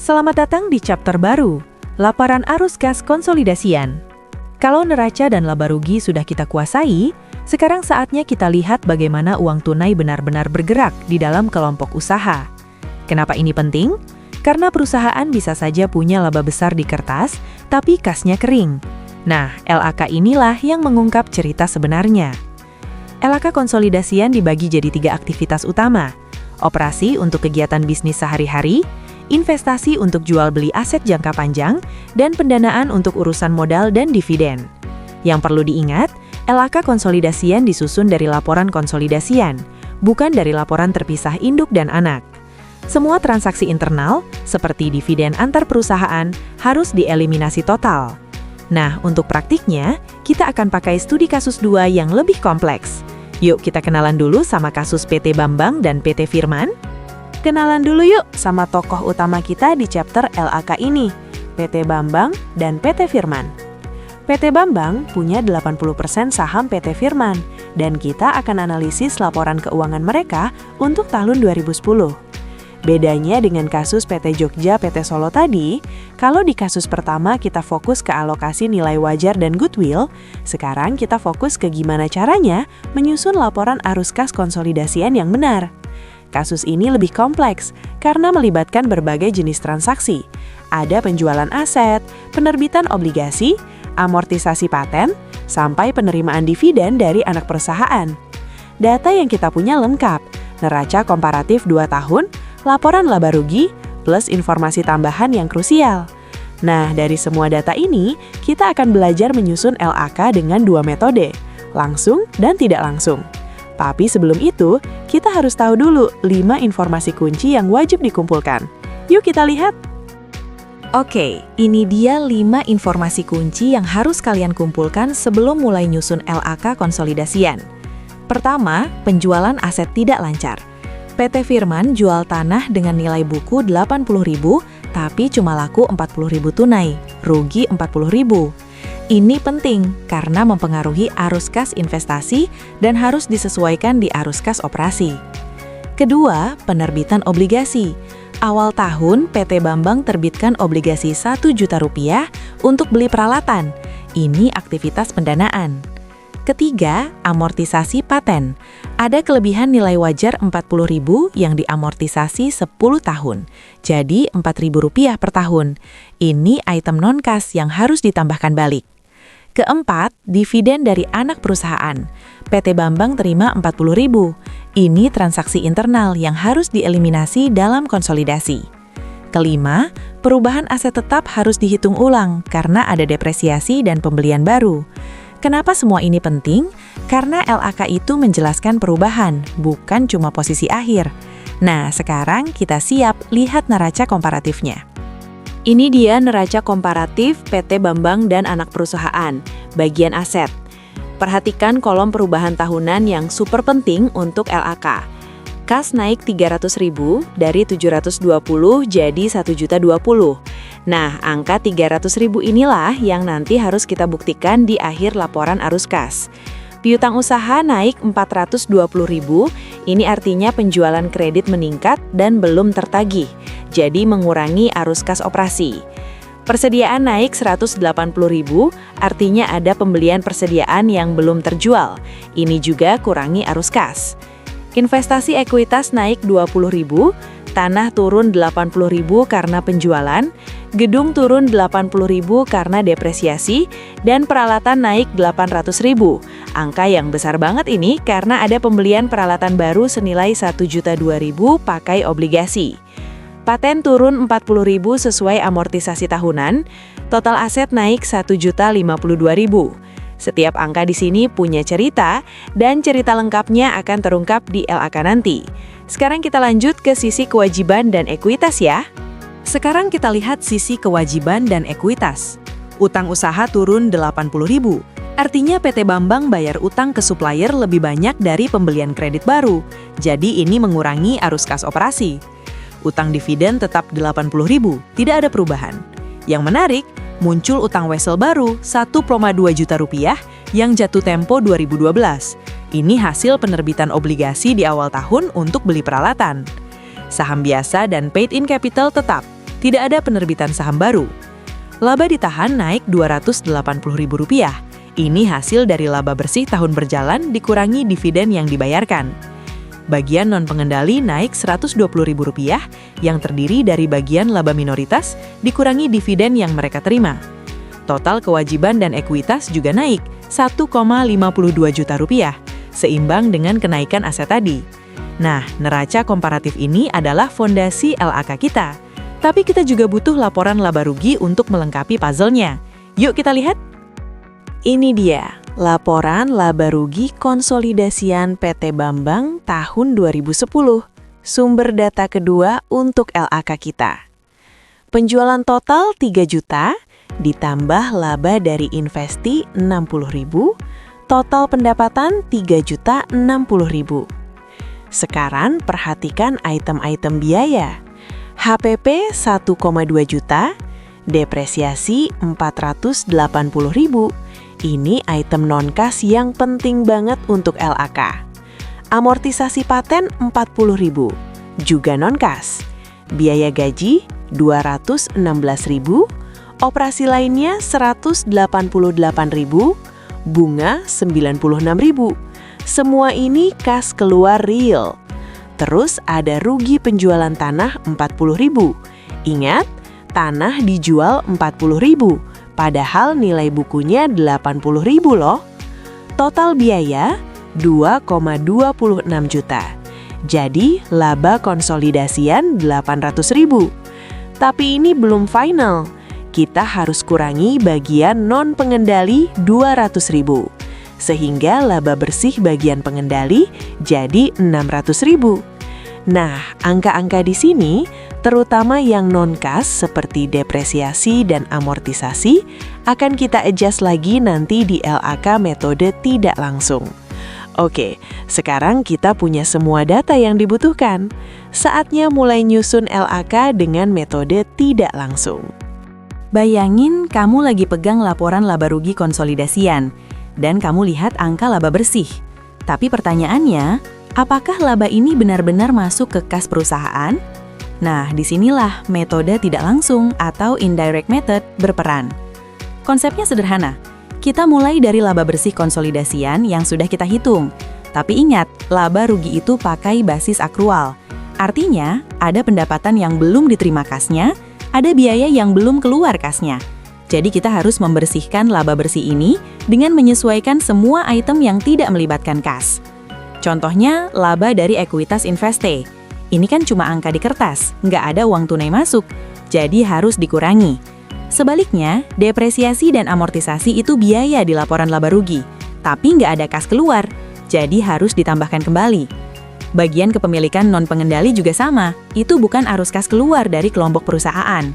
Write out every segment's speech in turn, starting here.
Selamat datang di chapter baru, Laporan Arus Kas Konsolidasian. Kalau neraca dan laba rugi sudah kita kuasai, sekarang saatnya kita lihat bagaimana uang tunai benar-benar bergerak di dalam kelompok usaha. Kenapa ini penting? Karena perusahaan bisa saja punya laba besar di kertas, tapi kasnya kering. Nah, LAK inilah yang mengungkap cerita sebenarnya. LAK konsolidasian dibagi jadi 3 aktivitas utama. Operasi untuk kegiatan bisnis sehari-hari, investasi untuk jual beli aset jangka panjang, dan pendanaan untuk urusan modal dan dividen. Yang perlu diingat, LAK konsolidasian disusun dari laporan konsolidasian, bukan dari laporan terpisah induk dan anak. Semua transaksi internal, seperti dividen antar perusahaan, harus dieliminasi total. Nah, untuk praktiknya, kita akan pakai studi kasus 2 yang lebih kompleks. Yuk kita kenalan dulu sama kasus PT Bambang dan PT Firman. Kenalan dulu yuk sama tokoh utama kita di chapter LAK ini, PT Bambang dan PT Firman. PT Bambang punya 80% saham PT Firman, dan kita akan analisis laporan keuangan mereka untuk tahun 2010. Bedanya dengan kasus PT Jogja, PT Solo tadi, kalau di kasus pertama kita fokus ke alokasi nilai wajar dan goodwill, sekarang kita fokus ke gimana caranya menyusun laporan arus kas konsolidasian yang benar. Kasus ini lebih kompleks karena melibatkan berbagai jenis transaksi. Ada penjualan aset, penerbitan obligasi, amortisasi paten, sampai penerimaan dividen dari anak perusahaan. Data yang kita punya lengkap, neraca komparatif 2 tahun, laporan laba rugi, plus informasi tambahan yang krusial. Nah, dari semua data ini, kita akan belajar menyusun LAK dengan 2 metode, langsung dan tidak langsung. Tapi sebelum itu, kita harus tahu dulu 5 informasi kunci yang wajib dikumpulkan. Yuk kita lihat. Oke, ini dia 5 informasi kunci yang harus kalian kumpulkan sebelum mulai nyusun LAK konsolidasian. Pertama, penjualan aset tidak lancar. PT Firman jual tanah dengan nilai buku 80.000, tapi cuma laku 40.000 tunai, rugi 40.000. Ini penting karena mempengaruhi arus kas investasi dan harus disesuaikan di arus kas operasi. Kedua, penerbitan obligasi. Awal tahun, PT Bambang terbitkan obligasi 1 juta rupiah untuk beli peralatan. Ini aktivitas pendanaan. Ketiga, amortisasi paten. Ada kelebihan nilai wajar 40.000 yang diamortisasi 10 tahun. Jadi Rp4.000 per tahun. Ini item non-kas yang harus ditambahkan balik. Keempat, dividen dari anak perusahaan. PT Bambang terima 40.000. Ini transaksi internal yang harus dieliminasi dalam konsolidasi. Kelima, perubahan aset tetap harus dihitung ulang karena ada depresiasi dan pembelian baru. Kenapa semua ini penting? Karena LAK itu menjelaskan perubahan, bukan cuma posisi akhir. Nah, sekarang kita siap lihat neraca komparatifnya. Ini dia neraca komparatif PT Bambang dan anak perusahaan, bagian aset. Perhatikan kolom perubahan tahunan yang super penting untuk LAK. Kas naik 300.000 dari 720 jadi 1.020. Nah, angka 300.000 inilah yang nanti harus kita buktikan di akhir laporan arus kas. Piutang usaha naik 420.000, ini artinya penjualan kredit meningkat dan belum tertagih, jadi mengurangi arus kas operasi. Persediaan naik 180.000, artinya ada pembelian persediaan yang belum terjual, ini juga kurangi arus kas. Investasi ekuitas naik 20.000, tanah turun 80.000 karena penjualan, gedung turun 80.000 karena depresiasi, dan peralatan naik 800.000. Angka yang besar banget ini karena ada pembelian peralatan baru senilai 1.002.000 pakai obligasi. Paten turun 40.000 sesuai amortisasi tahunan, total aset naik 1.052.000. Setiap angka di sini punya cerita, dan cerita lengkapnya akan terungkap di LAK nanti. Sekarang kita lanjut ke sisi kewajiban dan ekuitas ya. Sekarang kita lihat sisi kewajiban dan ekuitas. Utang usaha turun 80.000. Artinya PT Bambang bayar utang ke supplier lebih banyak dari pembelian kredit baru. Jadi ini mengurangi arus kas operasi. Utang dividen tetap 80.000, tidak ada perubahan. Yang menarik, muncul utang wesel baru 1,2 juta rupiah yang jatuh tempo 2012. Ini hasil penerbitan obligasi di awal tahun untuk beli peralatan. Saham biasa dan paid-in capital tetap, Tidak ada penerbitan saham baru. Laba ditahan naik Rp280.000. Ini hasil dari laba bersih tahun berjalan dikurangi dividen yang dibayarkan. Bagian non-pengendali naik Rp120.000 yang terdiri dari bagian laba minoritas dikurangi dividen yang mereka terima. Total kewajiban dan ekuitas juga naik Rp1,52 juta, seimbang dengan kenaikan aset tadi. Nah, neraca komparatif ini adalah fondasi LAK kita. Tapi kita juga butuh laporan laba rugi untuk melengkapi puzzle-nya. Yuk kita lihat. Ini dia, laporan laba rugi konsolidasian PT Bambang tahun 2010. Sumber data kedua untuk LAK kita. Penjualan total 3 juta, ditambah laba dari investi 60.000, total pendapatan 3.060.000. Sekarang perhatikan item-item biaya. HPP 1,2 juta, depresiasi 480.000. Ini item non-kas yang penting banget untuk LAK. Amortisasi paten 40.000, juga non-kas. Biaya gaji 216.000, operasi lainnya 188.000, bunga 96.000. Semua ini kas keluar real. Terus ada rugi penjualan tanah 40.000. Ingat, tanah dijual 40.000, padahal nilai bukunya 80.000 loh. Total biaya 2,26 juta. Jadi laba konsolidasian 800.000. Tapi ini belum final. Kita harus kurangi bagian non-pengendali 200.000. Sehingga laba bersih bagian pengendali jadi 600.000. Nah, angka-angka di sini, terutama yang non-kas seperti depresiasi dan amortisasi, akan kita adjust lagi nanti di LAK metode tidak langsung. Oke, sekarang kita punya semua data yang dibutuhkan. Saatnya mulai nyusun LAK dengan metode tidak langsung. Bayangin kamu lagi pegang laporan laba rugi konsolidasian, dan kamu lihat angka laba bersih. Tapi pertanyaannya, apakah laba ini benar-benar masuk ke kas perusahaan? Nah, disinilah metode tidak langsung atau indirect method berperan. Konsepnya sederhana. Kita mulai dari laba bersih konsolidasian yang sudah kita hitung. Tapi ingat, laba rugi itu pakai basis akrual. Artinya, ada pendapatan yang belum diterima kasnya, ada biaya yang belum keluar kasnya. Jadi kita harus membersihkan laba bersih ini dengan menyesuaikan semua item yang tidak melibatkan kas. Contohnya, laba dari ekuitas investe. Ini kan cuma angka di kertas, nggak ada uang tunai masuk, jadi harus dikurangi. Sebaliknya, depresiasi dan amortisasi itu biaya di laporan laba rugi, tapi nggak ada kas keluar, jadi harus ditambahkan kembali. Bagian kepemilikan non-pengendali juga sama, itu bukan arus kas keluar dari kelompok perusahaan.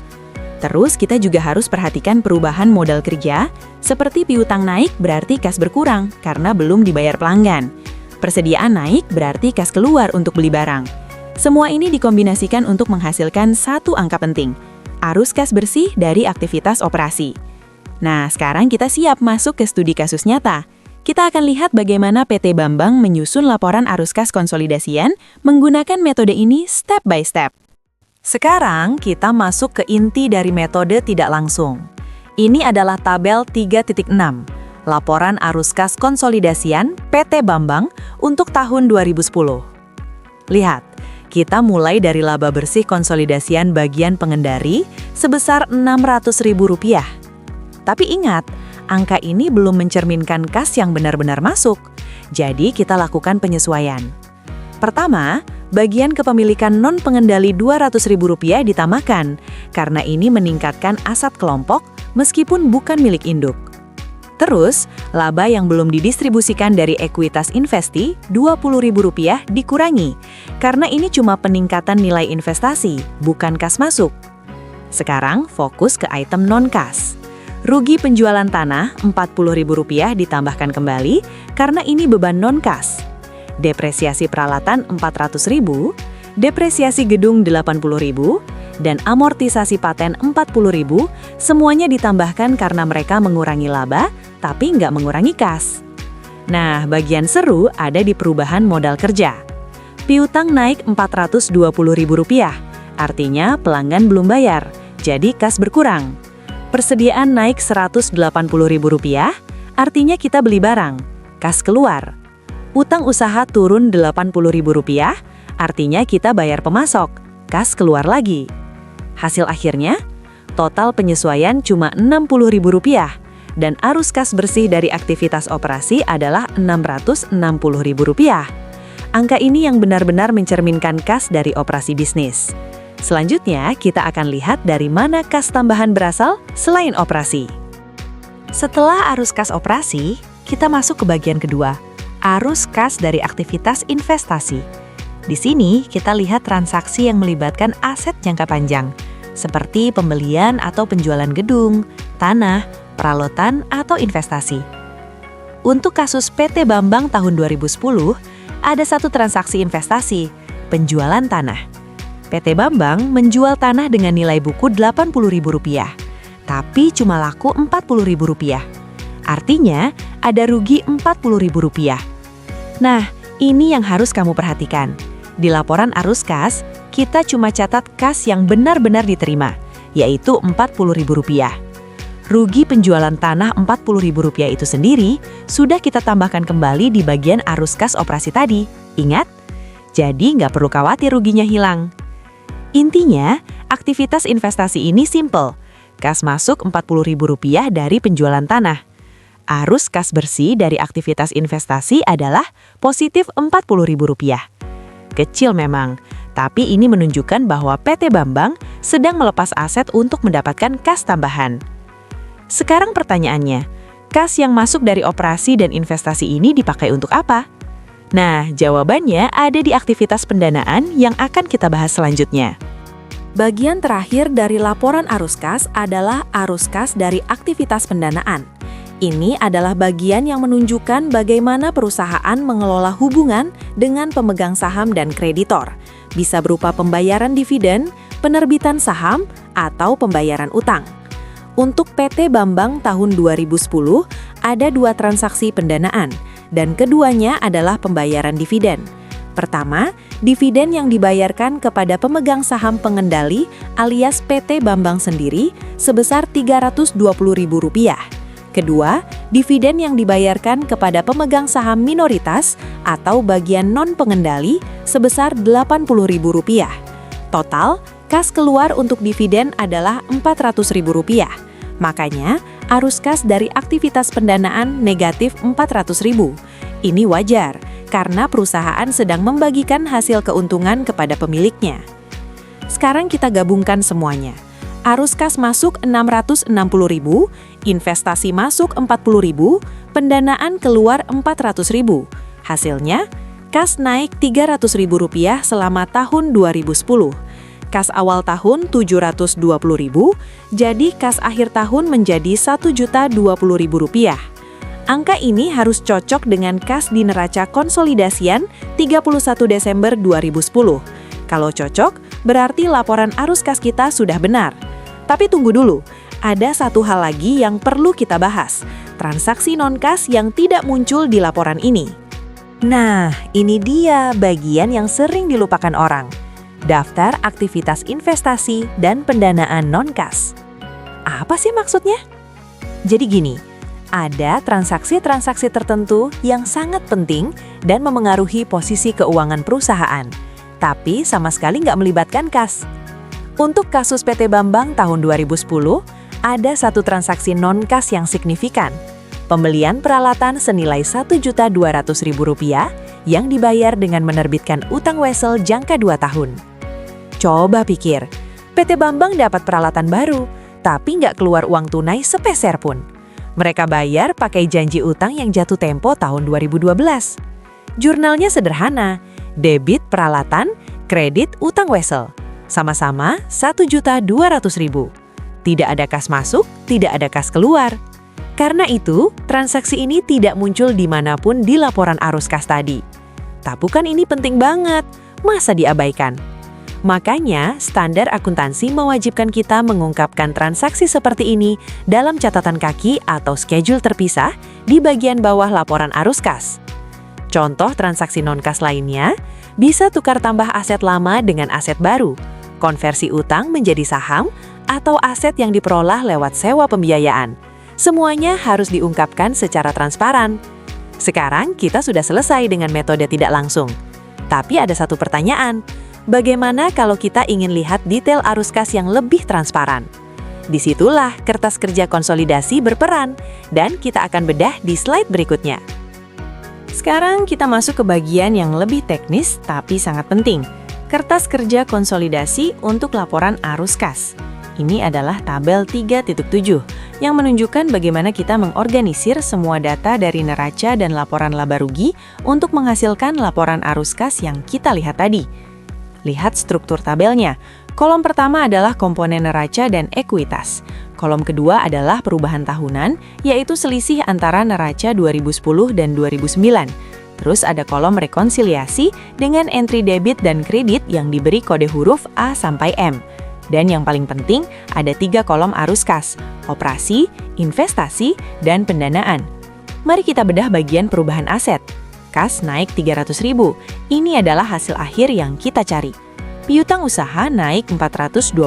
Terus kita juga harus perhatikan perubahan modal kerja, seperti piutang naik berarti kas berkurang karena belum dibayar pelanggan. Persediaan naik berarti kas keluar untuk beli barang. Semua ini dikombinasikan untuk menghasilkan satu angka penting, arus kas bersih dari aktivitas operasi. Nah, sekarang kita siap masuk ke studi kasus nyata. Kita akan lihat bagaimana PT Bambang menyusun laporan arus kas konsolidasian menggunakan metode ini step by step. Sekarang kita masuk ke inti dari metode tidak langsung. Ini adalah tabel 3.6, laporan arus kas konsolidasian PT Bambang untuk tahun 2010. Lihat, kita mulai dari laba bersih konsolidasian bagian pengendali sebesar Rp600.000. Tapi ingat, angka ini belum mencerminkan kas yang benar-benar masuk. Jadi kita lakukan penyesuaian. Pertama, bagian kepemilikan non-pengendali Rp200.000 ditambahkan, karena ini meningkatkan aset kelompok meskipun bukan milik induk. Terus, laba yang belum didistribusikan dari ekuitas investi Rp20.000 dikurangi, karena ini cuma peningkatan nilai investasi, bukan kas masuk. Sekarang fokus ke item non-kas. Rugi penjualan tanah Rp40.000 ditambahkan kembali, karena ini beban non-kas. Depresiasi peralatan Rp400.000, depresiasi gedung Rp80.000, dan amortisasi paten Rp40.000, semuanya ditambahkan karena mereka mengurangi laba, tapi nggak mengurangi kas. Nah, bagian seru ada di perubahan modal kerja. Piutang naik Rp420.000, artinya pelanggan belum bayar, jadi kas berkurang. Persediaan naik Rp180.000, artinya kita beli barang, kas keluar. Utang usaha turun Rp80.000, artinya kita bayar pemasok, kas keluar lagi. Hasil akhirnya, total penyesuaian cuma Rp60.000, dan arus kas bersih dari aktivitas operasi adalah Rp660.000. Angka ini yang benar-benar mencerminkan kas dari operasi bisnis. Selanjutnya, kita akan lihat dari mana kas tambahan berasal selain operasi. Setelah arus kas operasi, kita masuk ke bagian kedua, arus kas dari aktivitas investasi. Di sini, kita lihat transaksi yang melibatkan aset jangka panjang, seperti pembelian atau penjualan gedung, tanah, peralatan, atau investasi. Untuk kasus PT Bambang tahun 2010, ada satu transaksi investasi, penjualan tanah. PT Bambang menjual tanah dengan nilai buku Rp80.000, tapi cuma laku Rp40.000. Artinya, ada rugi Rp40.000. Nah, ini yang harus kamu perhatikan. Di laporan arus kas, kita cuma catat kas yang benar-benar diterima, yaitu Rp40.000. Rugi penjualan tanah Rp40.000 itu sendiri sudah kita tambahkan kembali di bagian arus kas operasi tadi. Ingat? Jadi nggak perlu khawatir ruginya hilang. Intinya, aktivitas investasi ini simple. Kas masuk Rp40.000 dari penjualan tanah. Arus kas bersih dari aktivitas investasi adalah positif Rp40.000. Kecil memang, tapi ini menunjukkan bahwa PT Bambang sedang melepas aset untuk mendapatkan kas tambahan. Sekarang pertanyaannya, kas yang masuk dari operasi dan investasi ini dipakai untuk apa? Nah, jawabannya ada di aktivitas pendanaan yang akan kita bahas selanjutnya. Bagian terakhir dari laporan arus kas adalah arus kas dari aktivitas pendanaan. Ini adalah bagian yang menunjukkan bagaimana perusahaan mengelola hubungan dengan pemegang saham dan kreditor. Bisa berupa pembayaran dividen, penerbitan saham, atau pembayaran utang. Untuk PT Bambang tahun 2010, ada 2 transaksi pendanaan, dan keduanya adalah pembayaran dividen. Pertama, dividen yang dibayarkan kepada pemegang saham pengendali alias PT Bambang sendiri sebesar Rp320.000. Kedua, dividen yang dibayarkan kepada pemegang saham minoritas atau bagian non-pengendali sebesar Rp80.000. Total, kas keluar untuk dividen adalah Rp400.000. Makanya, arus kas dari aktivitas pendanaan negatif Rp400.000. Ini wajar, karena perusahaan sedang membagikan hasil keuntungan kepada pemiliknya. Sekarang kita gabungkan semuanya. Arus kas masuk Rp660.000, investasi masuk Rp40.000, pendanaan keluar Rp400.000. Hasilnya, kas naik Rp300.000 selama tahun 2010. Kas awal tahun Rp720.000, jadi kas akhir tahun menjadi Rp1.020.000. Angka ini harus cocok dengan kas di neraca konsolidasian 31 Desember 2010. Kalau cocok, berarti laporan arus kas kita sudah benar. Tapi tunggu dulu, ada satu hal lagi yang perlu kita bahas, transaksi non-kas yang tidak muncul di laporan ini. Nah, ini dia bagian yang sering dilupakan orang. Daftar aktivitas investasi dan pendanaan non-kas. Apa sih maksudnya? Jadi gini, ada transaksi-transaksi tertentu yang sangat penting dan memengaruhi posisi keuangan perusahaan, tapi sama sekali nggak melibatkan kas. Untuk kasus PT Bambang tahun 2010, ada satu transaksi non-kas yang signifikan. Pembelian peralatan senilai Rp1.200.000 yang dibayar dengan menerbitkan utang wesel jangka 2 tahun. Coba pikir, PT Bambang dapat peralatan baru, tapi nggak keluar uang tunai sepeser pun. Mereka bayar pakai janji utang yang jatuh tempo tahun 2012. Jurnalnya sederhana, debit peralatan, kredit utang wesel. Sama-sama Rp1.200.000. Tidak ada kas masuk, tidak ada kas keluar. Karena itu, transaksi ini tidak muncul dimanapun di laporan arus kas tadi. Tapukan ini penting banget, masa diabaikan? Makanya, standar akuntansi mewajibkan kita mengungkapkan transaksi seperti ini dalam catatan kaki atau schedule terpisah di bagian bawah laporan arus kas. Contoh transaksi non-kas lainnya, bisa tukar tambah aset lama dengan aset baru, konversi utang menjadi saham, atau aset yang diperoleh lewat sewa pembiayaan. Semuanya harus diungkapkan secara transparan. Sekarang kita sudah selesai dengan metode tidak langsung. Tapi ada satu pertanyaan, bagaimana kalau kita ingin lihat detail arus kas yang lebih transparan? Disitulah kertas kerja konsolidasi berperan, dan kita akan bedah di slide berikutnya. Sekarang kita masuk ke bagian yang lebih teknis tapi sangat penting. Kertas kerja konsolidasi untuk laporan arus kas. Ini adalah tabel 3.7 yang menunjukkan bagaimana kita mengorganisir semua data dari neraca dan laporan laba rugi untuk menghasilkan laporan arus kas yang kita lihat tadi. Lihat struktur tabelnya. Kolom pertama adalah komponen neraca dan ekuitas. Kolom kedua adalah perubahan tahunan, yaitu selisih antara neraca 2010 dan 2009. Terus ada kolom rekonsiliasi dengan entry debit dan kredit yang diberi kode huruf A sampai M. Dan yang paling penting, ada 3 kolom arus kas, operasi, investasi, dan pendanaan. Mari kita bedah bagian perubahan aset. Kas naik 300.000, ini adalah hasil akhir yang kita cari. Piutang usaha naik 420.000,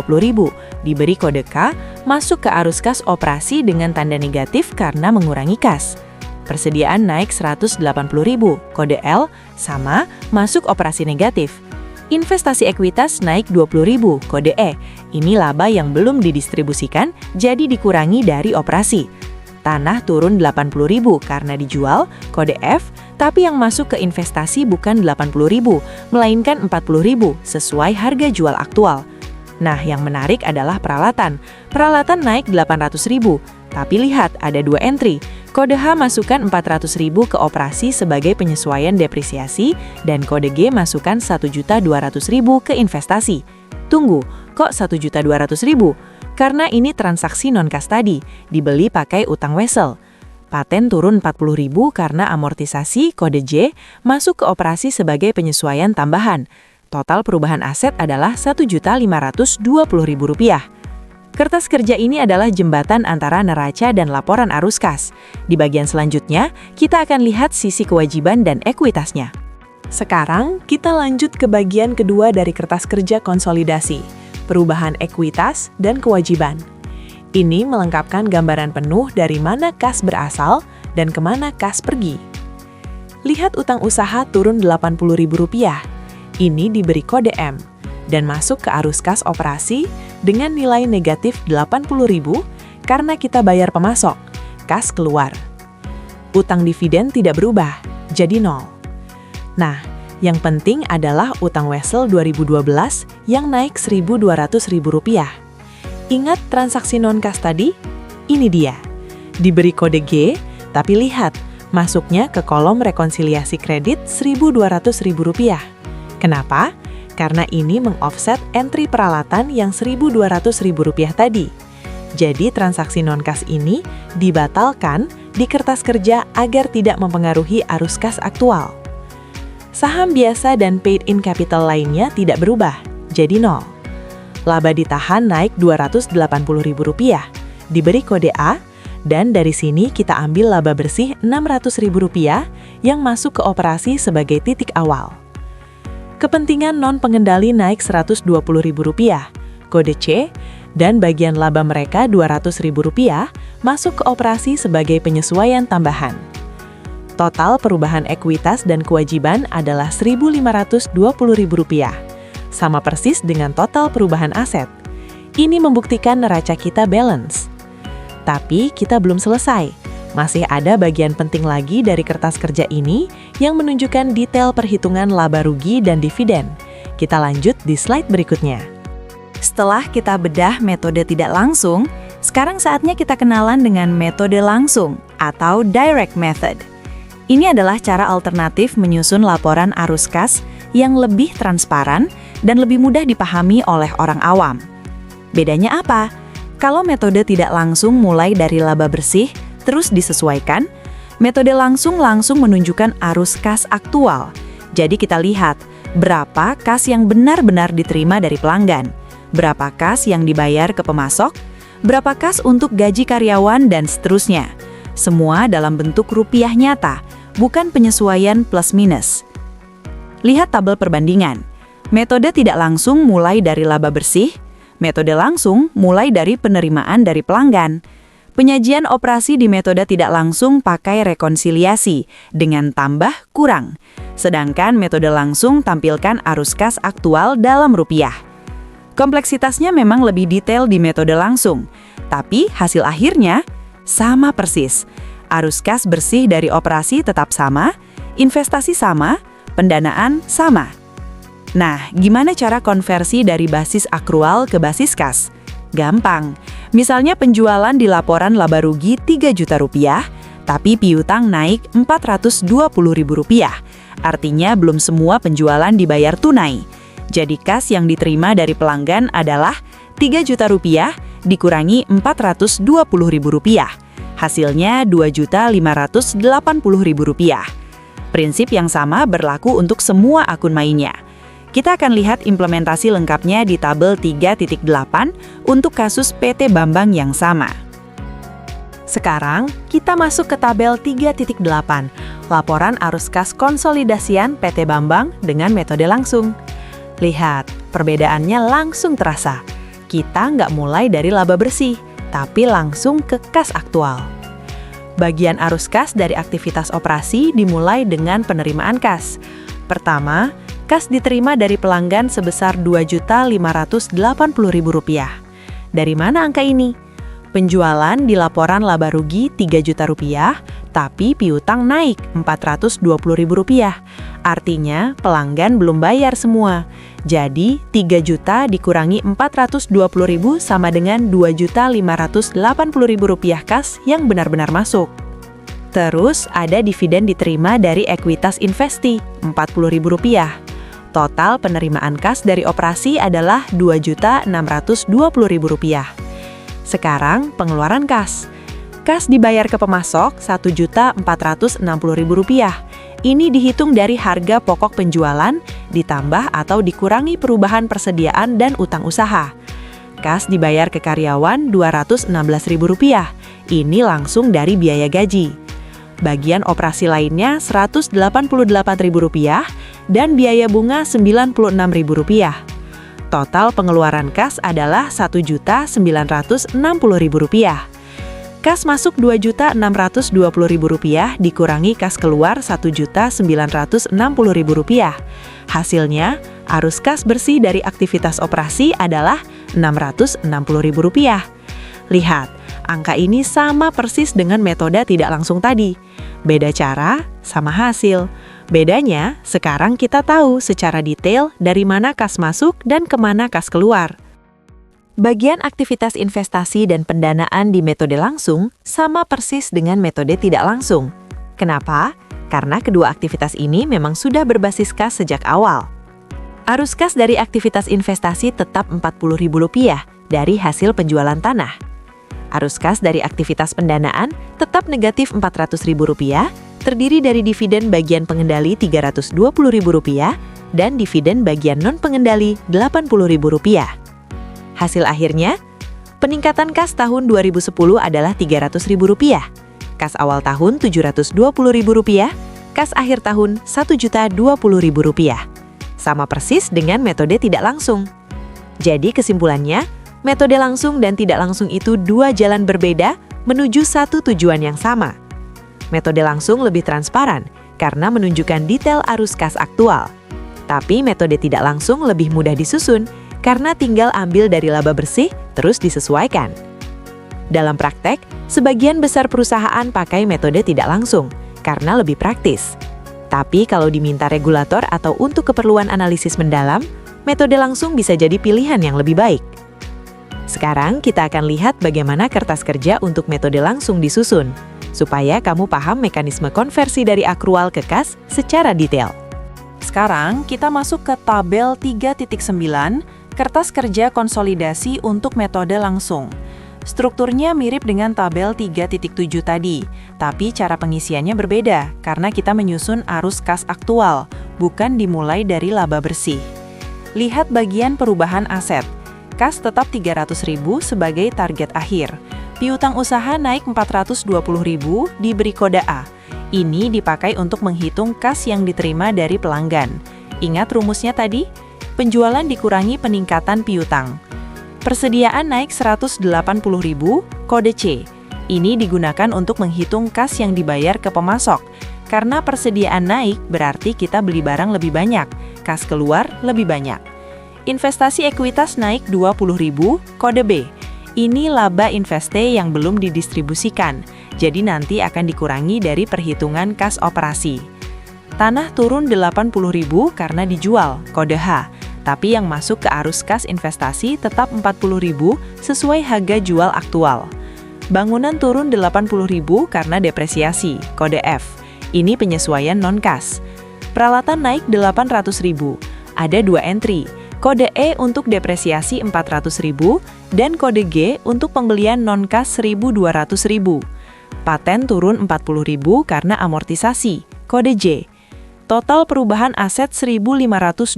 diberi kode K, masuk ke arus kas operasi dengan tanda negatif karena mengurangi kas. Persediaan naik 180.000, kode L, sama, masuk operasi negatif. Investasi ekuitas naik 20.000, kode E, ini laba yang belum didistribusikan, jadi dikurangi dari operasi. Tanah turun 80.000 karena dijual, kode F, tapi yang masuk ke investasi bukan 80.000, melainkan 40.000 sesuai harga jual aktual. Nah, yang menarik adalah peralatan. Peralatan naik 800.000, tapi lihat ada 2 entry. Kode H masukkan 400.000 ke operasi sebagai penyesuaian depresiasi, dan kode G masukkan 1.200.000 ke investasi. Tunggu, kok 1.200.000? Karena ini transaksi non-kas tadi, dibeli pakai utang wesel. Paten turun 40.000 karena amortisasi, kode J, masuk ke operasi sebagai penyesuaian tambahan. Total perubahan aset adalah Rp1.520.000. Kertas kerja ini adalah jembatan antara neraca dan laporan arus kas. Di bagian selanjutnya, kita akan lihat sisi kewajiban dan ekuitasnya. Sekarang, kita lanjut ke bagian kedua dari kertas kerja konsolidasi, perubahan ekuitas dan kewajiban. Ini melengkapkan gambaran penuh dari mana kas berasal dan kemana kas pergi. Lihat utang usaha turun Rp80.000. Ini diberi kode M dan masuk ke arus kas operasi dengan nilai negatif 80.000 karena kita bayar pemasok, kas keluar. Utang dividen tidak berubah, jadi 0. Nah, yang penting adalah utang wesel 2012 yang naik Rp1.200.000. Ingat transaksi non-kas tadi? Ini dia. Diberi kode G, tapi lihat, masuknya ke kolom rekonsiliasi kredit Rp1.200.000. Kenapa? Karena ini mengoffset entry peralatan yang Rp1.200.000 tadi. Jadi transaksi non-kas ini dibatalkan di kertas kerja agar tidak mempengaruhi arus kas aktual. Saham biasa dan paid-in capital lainnya tidak berubah, jadi 0. Laba ditahan naik Rp280.000, diberi kode A, dan dari sini kita ambil laba bersih Rp600.000 yang masuk ke operasi sebagai titik awal. Kepentingan non-pengendali naik Rp120.000, kode C, dan bagian laba mereka Rp200.000 masuk ke operasi sebagai penyesuaian tambahan. Total perubahan ekuitas dan kewajiban adalah Rp1.520.000, sama persis dengan total perubahan aset. Ini membuktikan neraca kita balance. Tapi kita belum selesai. Masih ada bagian penting lagi dari kertas kerja ini yang menunjukkan detail perhitungan laba rugi dan dividen. Kita lanjut di slide berikutnya. Setelah kita bedah metode tidak langsung, sekarang saatnya kita kenalan dengan metode langsung atau direct method. Ini adalah cara alternatif menyusun laporan arus kas yang lebih transparan dan lebih mudah dipahami oleh orang awam. Bedanya apa? Kalau metode tidak langsung mulai dari laba bersih, terus disesuaikan, metode langsung menunjukkan arus kas aktual. Jadi kita lihat berapa kas yang benar-benar diterima dari pelanggan, berapa kas yang dibayar ke pemasok, berapa kas untuk gaji karyawan, dan seterusnya. Semua dalam bentuk rupiah nyata, bukan penyesuaian plus minus. Lihat tabel perbandingan. Metode tidak langsung mulai dari laba bersih, metode langsung mulai dari penerimaan dari pelanggan. Penyajian operasi di metode tidak langsung pakai rekonsiliasi dengan tambah kurang. Sedangkan metode langsung tampilkan arus kas aktual dalam rupiah. Kompleksitasnya memang lebih detail di metode langsung, tapi hasil akhirnya sama persis. Arus kas bersih dari operasi tetap sama, investasi sama, pendanaan sama. Nah, gimana cara konversi dari basis akrual ke basis kas? Gampang. Misalnya penjualan di laporan laba rugi 3 juta rupiah, tapi piutang naik Rp420.000. Artinya belum semua penjualan dibayar tunai. Jadi kas yang diterima dari pelanggan adalah 3 juta rupiah dikurangi Rp420.000. Hasilnya Rp2.580.000. Prinsip yang sama berlaku untuk semua akun mainnya. Kita akan lihat implementasi lengkapnya di tabel 3.8 untuk kasus PT Bambang yang sama. Sekarang, kita masuk ke tabel 3.8, laporan arus kas konsolidasian PT Bambang dengan metode langsung. Lihat, perbedaannya langsung terasa. Kita nggak mulai dari laba bersih, tapi langsung ke kas aktual. Bagian arus kas dari aktivitas operasi dimulai dengan penerimaan kas. Pertama, kas diterima dari pelanggan sebesar Rp2.580.000. Dari mana angka ini? Penjualan di laporan laba rugi Rp3 juta, tapi piutang naik Rp420.000. Artinya, pelanggan belum bayar semua. Jadi, 3 juta dikurangi 420.000 sama dengan Rp2.580.000 kas yang benar-benar masuk. Terus, ada dividen diterima dari ekuitas investi, Rp40.000. Total penerimaan kas dari operasi adalah Rp2.620.000. Sekarang, pengeluaran kas. Kas dibayar ke pemasok Rp1.460.000. Ini dihitung dari harga pokok penjualan, ditambah atau dikurangi perubahan persediaan dan utang usaha. Kas dibayar ke karyawan Rp216.000. Ini langsung dari biaya gaji. Bagian operasi lainnya Rp188.000 dan biaya bunga Rp96.000. Total pengeluaran kas adalah Rp1.960.000. Kas masuk Rp2.620.000 dikurangi kas keluar Rp1.960.000. Hasilnya, arus kas bersih dari aktivitas operasi adalah Rp660.000. Lihat, angka ini sama persis dengan metode tidak langsung tadi. Beda cara, sama hasil. Bedanya, sekarang kita tahu secara detail dari mana kas masuk dan kemana kas keluar. Bagian aktivitas investasi dan pendanaan di metode langsung sama persis dengan metode tidak langsung. Kenapa? Karena kedua aktivitas ini memang sudah berbasis kas sejak awal. Arus kas dari aktivitas investasi tetap Rp40.000 dari hasil penjualan tanah. Arus kas dari aktivitas pendanaan tetap negatif Rp400.000, terdiri dari dividen bagian pengendali Rp320.000 dan dividen bagian non-pengendali Rp80.000. Hasil akhirnya, peningkatan kas tahun 2010 adalah Rp300.000, kas awal tahun Rp720.000, kas akhir tahun Rp1.020.000. Sama persis dengan metode tidak langsung. Jadi kesimpulannya, metode langsung dan tidak langsung itu dua jalan berbeda menuju satu tujuan yang sama. Metode langsung lebih transparan karena menunjukkan detail arus kas aktual. Tapi metode tidak langsung lebih mudah disusun karena tinggal ambil dari laba bersih terus disesuaikan. Dalam praktek, sebagian besar perusahaan pakai metode tidak langsung karena lebih praktis. Tapi kalau diminta regulator atau untuk keperluan analisis mendalam, metode langsung bisa jadi pilihan yang lebih baik. Sekarang kita akan lihat bagaimana kertas kerja untuk metode langsung disusun, supaya kamu paham mekanisme konversi dari akrual ke kas secara detail. Sekarang kita masuk ke tabel 3.9, kertas kerja konsolidasi untuk metode langsung. Strukturnya mirip dengan tabel 3.7 tadi, tapi cara pengisiannya berbeda karena kita menyusun arus kas aktual, bukan dimulai dari laba bersih. Lihat bagian perubahan aset. Kas tetap Rp300.000 sebagai target akhir. Piutang usaha naik Rp420.000 diberi kode A. Ini dipakai untuk menghitung kas yang diterima dari pelanggan. Ingat rumusnya tadi? penjualan dikurangi peningkatan piutang. Persediaan naik 180.000, kode C. Ini digunakan untuk menghitung kas yang dibayar ke pemasok. Karena persediaan naik berarti kita beli barang lebih banyak, kas keluar lebih banyak. Investasi ekuitas naik 20.000, kode B. Ini laba investe yang belum didistribusikan, jadi nanti akan dikurangi dari perhitungan kas operasi. Tanah turun 80.000 karena dijual, kode H. Tapi yang masuk ke arus kas investasi tetap 40.000 sesuai harga jual aktual. Bangunan turun 80.000 karena depresiasi, kode F. Ini penyesuaian non-kas. Peralatan naik 800.000. Ada 2 entry, kode E untuk depresiasi 400.000 dan kode G untuk pembelian non-kas 1.200.000. Paten turun 40.000 karena amortisasi, kode J. Total perubahan aset 1.520.000.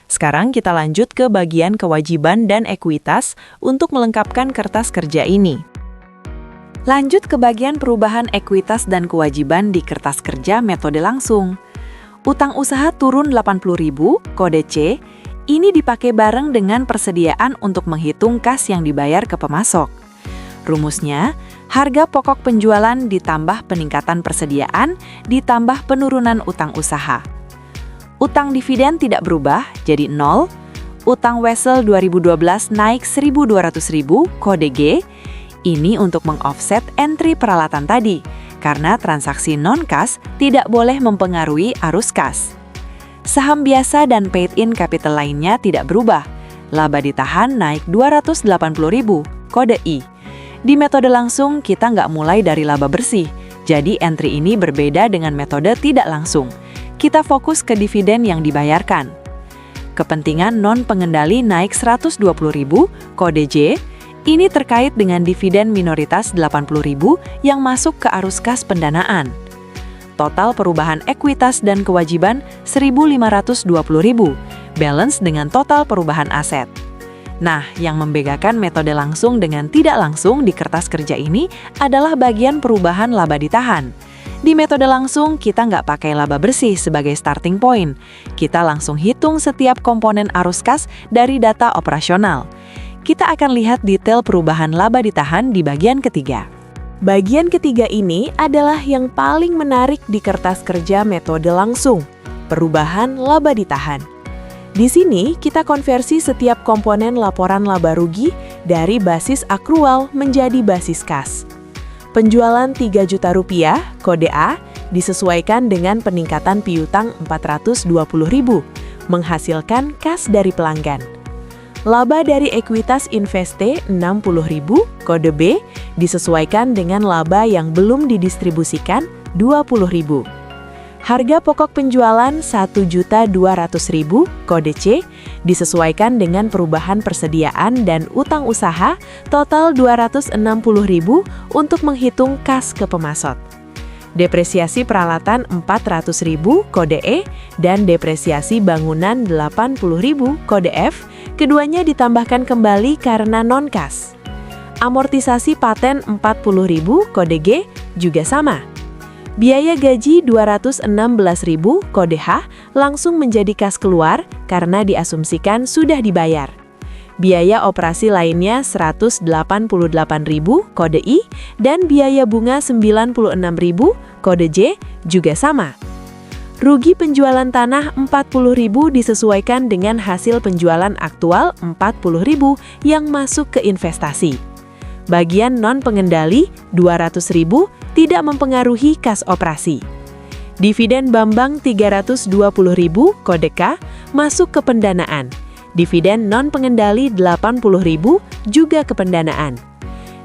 Sekarang kita lanjut ke bagian kewajiban dan ekuitas untuk melengkapkan kertas kerja ini. Lanjut ke bagian perubahan ekuitas dan kewajiban di kertas kerja metode langsung. Utang usaha turun 80.000, kode C. Ini dipakai bareng dengan persediaan untuk menghitung kas yang dibayar ke pemasok. Rumusnya, harga pokok penjualan ditambah peningkatan persediaan ditambah penurunan utang usaha. Utang dividen tidak berubah, jadi 0. Utang Wesel 2012 naik 1.200.000, kode G. Ini untuk mengoffset entry peralatan tadi, karena transaksi non-kas tidak boleh mempengaruhi arus kas. Saham biasa dan paid-in capital lainnya tidak berubah. Laba ditahan naik 280.000, kode I. Di metode langsung, kita nggak mulai dari laba bersih, jadi entry ini berbeda dengan metode tidak langsung. Kita fokus ke dividen yang dibayarkan. Kepentingan non-pengendali naik 120.000, kode J. Ini terkait dengan dividen minoritas 80.000 yang masuk ke arus kas pendanaan. Total perubahan ekuitas dan kewajiban 1.520.000, balance dengan total perubahan aset. Nah, yang membedakan metode langsung dengan tidak langsung di kertas kerja ini adalah bagian perubahan laba ditahan. Di metode langsung, kita nggak pakai laba bersih sebagai starting point. Kita langsung hitung setiap komponen arus kas dari data operasional. Kita akan lihat detail perubahan laba ditahan di bagian ketiga. Bagian ketiga ini adalah yang paling menarik di kertas kerja metode langsung, perubahan laba ditahan. Di sini, kita konversi setiap komponen laporan laba rugi dari basis akrual menjadi basis kas. Penjualan 3 juta rupiah, kode A, disesuaikan dengan peningkatan piutang 420.000, menghasilkan kas dari pelanggan. Laba dari ekuitas investe 60.000, kode B, disesuaikan dengan laba yang belum didistribusikan 20.000. Harga pokok penjualan 1.200.000, kode C, disesuaikan dengan perubahan persediaan dan utang usaha total 260.000 untuk menghitung kas ke pemasok. Depresiasi peralatan 400.000, kode E, dan depresiasi bangunan 80.000, kode F, keduanya ditambahkan kembali karena non-kas. Amortisasi paten 40.000, kode G, juga sama. Biaya gaji 216.000, kode H, langsung menjadi kas keluar karena diasumsikan sudah dibayar. Biaya operasi lainnya 188.000, kode I, dan biaya bunga 96.000, kode J, juga sama. Rugi penjualan tanah 40.000 disesuaikan dengan hasil penjualan aktual 40.000 yang masuk ke investasi. Bagian non-pengendali 200.000 tidak mempengaruhi kas operasi. Dividen Bambang 320.000, kode K, masuk ke pendanaan. Dividen non-pengendali 80.000 juga ke pendanaan.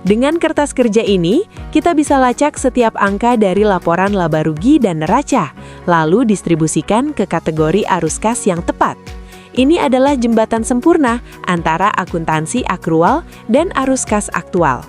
Dengan kertas kerja ini, kita bisa lacak setiap angka dari laporan laba rugi dan neraca, lalu distribusikan ke kategori arus kas yang tepat. Ini adalah jembatan sempurna antara akuntansi akrual dan arus kas aktual.